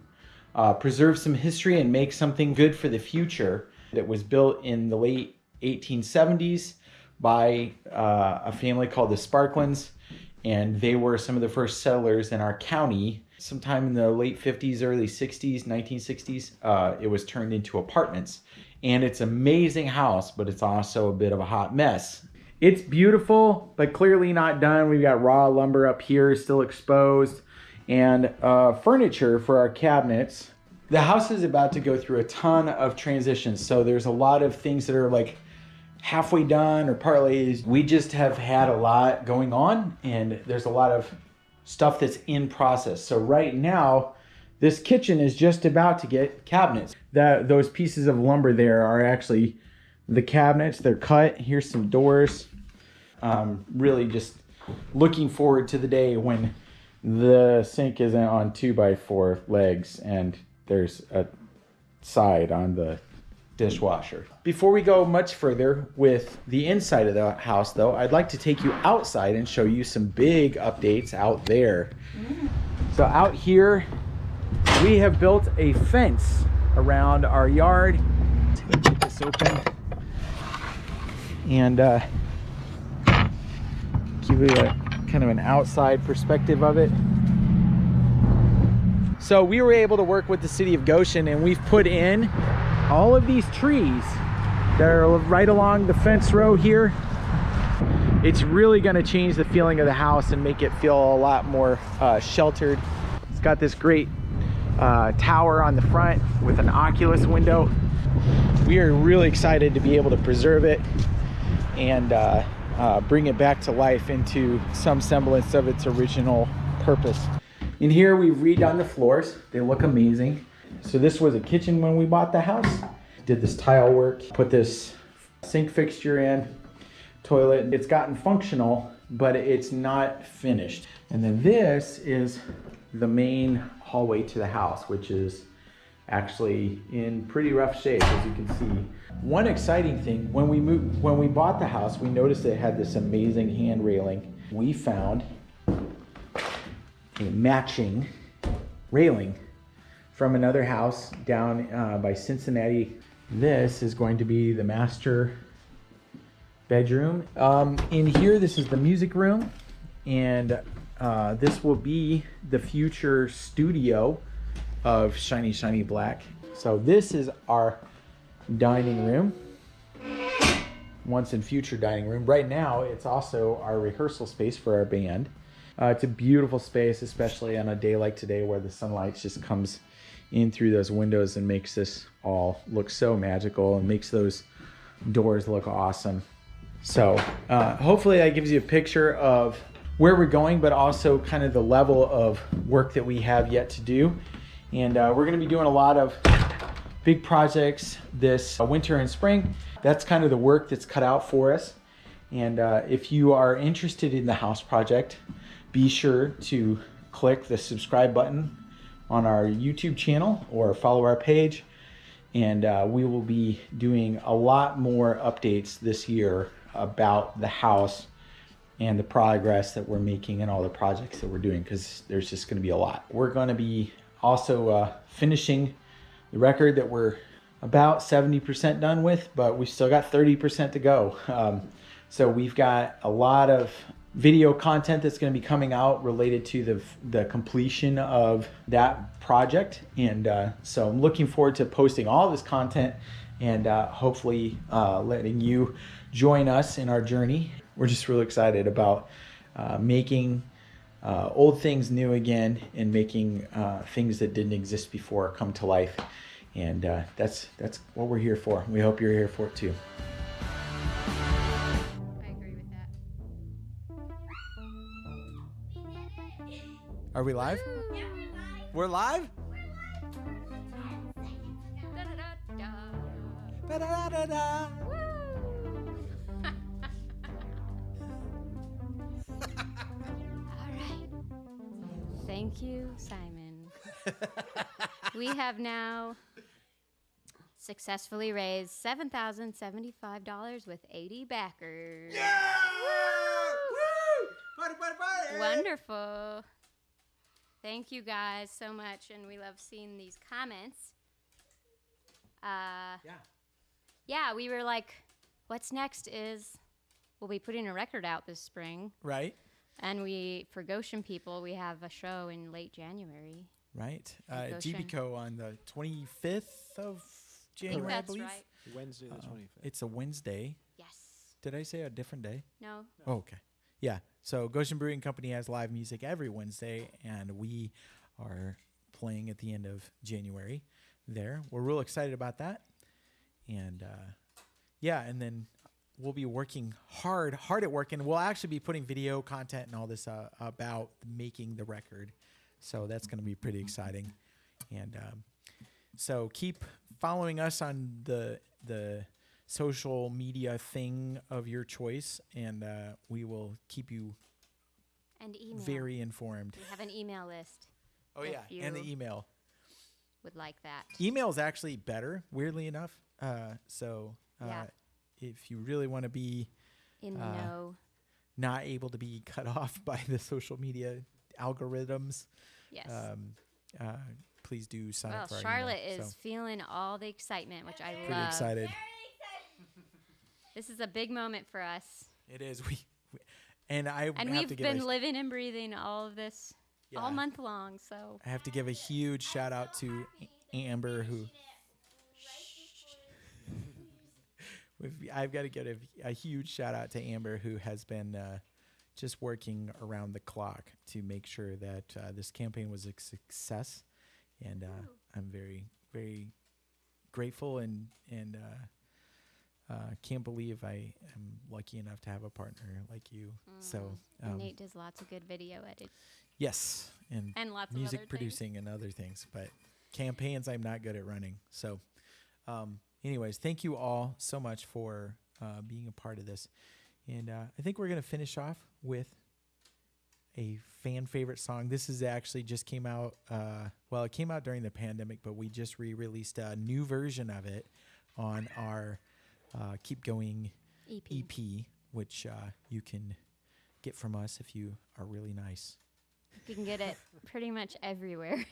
preserve some history and make something good for the future. That was built in the late 1870s by a family called the Sparklins, and they were some of the first settlers in our county. Sometime in the late 50s, early 60s, 1960s, it was turned into apartments. And it's an amazing house, but it's also a bit of a hot mess. It's beautiful, but clearly not done. We've got raw lumber up here, still exposed, and furniture for our cabinets. The house is about to go through a ton of transitions, so there's a lot of things that are like halfway done or partly. We just have had a lot going on, and there's a lot of stuff that's in process. So right now, this kitchen is just about to get cabinets. Those pieces of lumber there are actually the cabinets. They're cut. Here's some doors. Really just looking forward to the day when the sink isn't on 2x4 legs and there's a side on the dishwasher. Before we go much further with the inside of the house though, I'd like to take you outside and show you some big updates out there. So out here, we have built a fence around our yard. Get this open and give you a kind of an outside perspective of it. So we were able to work with the city of Goshen, and we've put in all of these trees that are right along the fence row here. It's really going to change the feeling of the house and make it feel a lot more sheltered. It's got this great tower on the front with an Oculus window. we are really excited to be able to preserve it and bring it back to life into some semblance of its original purpose. In here, we've redone the floors. They look amazing. So this was a kitchen when we bought the house. Did this tile work, put this sink fixture in, toilet. It's gotten functional, but it's not finished. And then this is the main hallway to the house, which is actually in pretty rough shape, as you can see. One exciting thing, when we bought the house, we noticed it had this amazing hand railing. We found a matching railing from another house down by Cincinnati. This is going to be the master bedroom. In here, this is the music room, and this will be the future studio of Shiny Shiny Black. So this is our dining room, once and future dining room. Right now, it's also our rehearsal space for our band. It's a beautiful space, especially on a day like today where the sunlight just comes in through those windows and makes this all look so magical and makes those doors look awesome. So hopefully that gives you a picture of where we're going, but also kind of the level of work that we have yet to do. And we're going to be doing a lot of big projects this winter and spring. That's kind of the work that's cut out for us. And if you are interested in the house project, be sure to click the subscribe button on our YouTube channel or follow our page. And we will be doing a lot more updates this year about the house and the progress that we're making and all the projects that we're doing, because there's just going to be a lot. We're going to be also finishing the record that we're about 70% done with, but we still got 30% to go. So we've got a lot of video content that's going to be coming out related to the completion of that project. And so I'm looking forward to posting all this content and hopefully letting you join us in our journey. We're just really excited about making old things new again and making things that didn't exist before come to life. And that's what we're here for. We hope you're here for it too. I agree with that. Are we live? We're live? Da-da-da-da. Ba-da-da-da. All right. Thank you, Simon. We have now successfully raised $7,075 with 80 backers. Yeah! Woo! Party, party, party! Wonderful. Thank you guys so much, and we love seeing these comments. Yeah, we were like, what's next is we'll be putting a record out this spring. Right. And for Goshen people, we have a show in late January. Right. Goshen. GBCO on the 25th of January, I That's believe. right. Wednesday the 25th. It's a Wednesday. Yes. Did I say a different day? No. Oh, okay. Yeah. So Goshen Brewing Company has live music every Wednesday, and we are playing at the end of January there. We're real excited about that. And yeah, and then we'll be working hard at work, and we'll actually be putting video content and all this about making the record. So that's going to be pretty exciting. And so keep following us on the social media thing of your choice, and we will keep you And email. very informed. We have an email list. Oh, If yeah, and the you- email. Would like that. Email is actually better, weirdly enough. So Yeah. if you really want to be In the know. not able to be cut off by the social media algorithms, Yes. please do sign Well, up for our Charlotte email. is feeling all the excitement, which I Pretty love. excited. This is a big moment for us. It is. And I And have we've to give been a, living and breathing all of this all Yeah. month long. So I have to give a huge shout out to Amber, who I've got to give a huge shout out to Amber, who has been just working around the clock to make sure that this campaign was a success. And I'm very, very grateful and can't believe I am lucky enough to have a partner like you. So And Nate does lots of good video edit yes, and and lots of other music things. producing and other things, but campaigns I'm not good at running. So, anyways, thank you all so much for being a part of this. And I think we're going to finish off with a fan favorite song. This is actually just came out. Well, it came out during the pandemic, but we just re-released a new version of it on our Keep Going EP, which you can get from us if you are really nice. You can get it pretty much everywhere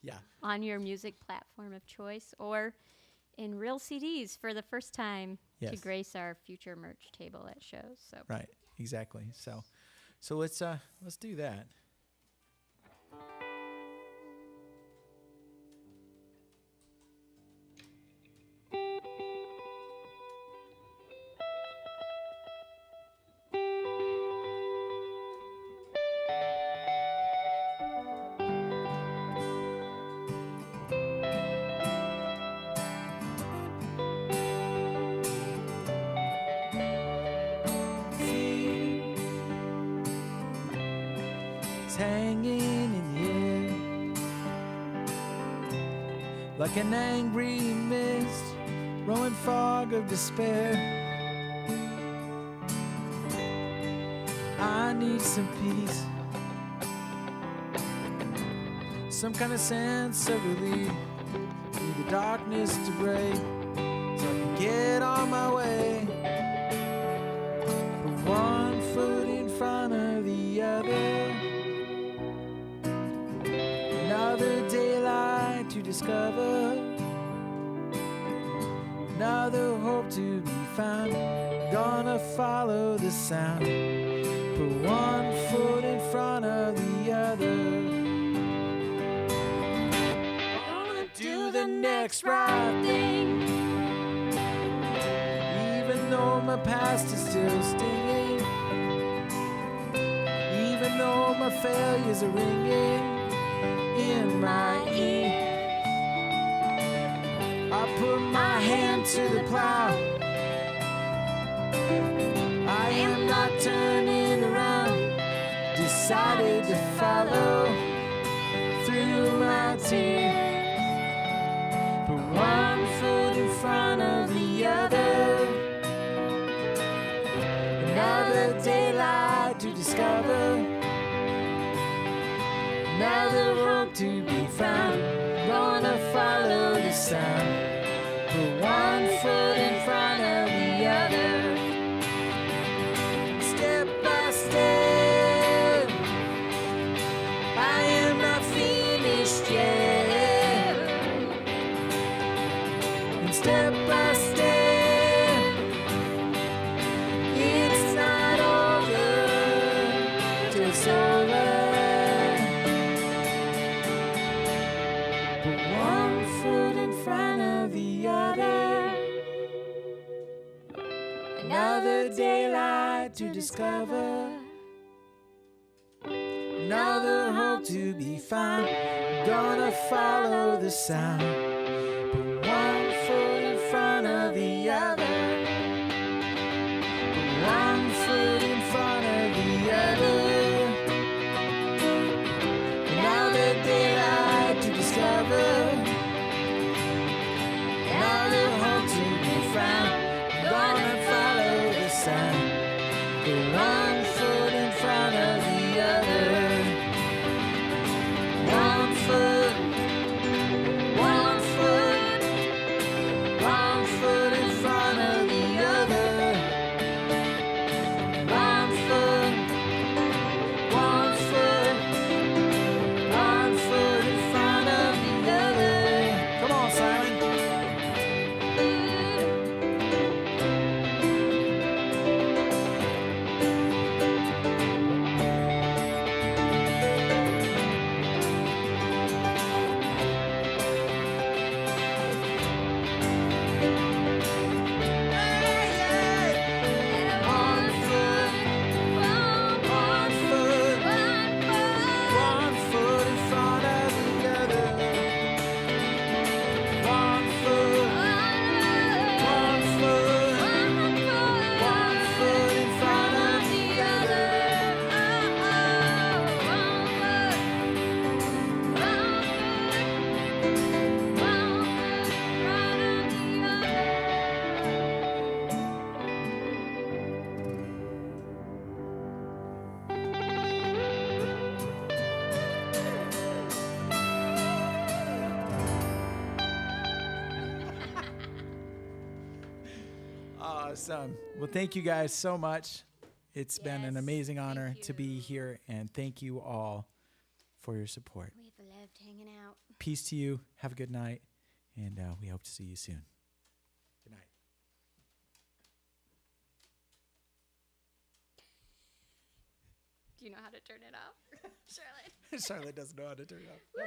Yeah. on your music platform of choice or in real CDs for the first time to Yes. grace our future merch table at shows. So Right. Exactly. So let's do that. It's hanging in the air like an angry mist, rolling fog of despair. I need some peace, some kind of sense of relief. Need the darkness to break so I can get on my way. Put one foot in front of the other. Another daylight to discover. Another hope to be found. Gonna follow the sound. Put one foot in front of the other. Gonna do the next right thing. Even though my past is still stinging. Even though my failures are ringing in my ear. I put my hand to the plow. I am not turning around. Decided to follow through my tears. Put one foot in front of the other. Another daylight to discover. Another hope to be found. Gonna follow the sound. Put one foot in front of the other. Step by step, I am not finished yet. And step by step, it's not over till it's over. Put one foot in front of the other. Another daylight to discover. Another hope to be found. Gonna follow the sound. Put one foot in front of the other. Put one foot in front of the other. Another daylight to discover. Another hope to be found. Gonna follow the sound. Put one foot in front of the other. One foot Awesome. Well, thank you guys so much. It's been an Yes, amazing honor thank to be you. here, and thank you all for your support. We've loved hanging out. Peace to you. Have a good night, and we hope to see you soon. Good night. Do you know how to turn it off? Charlotte. Charlotte doesn't know how to turn it off. Woo!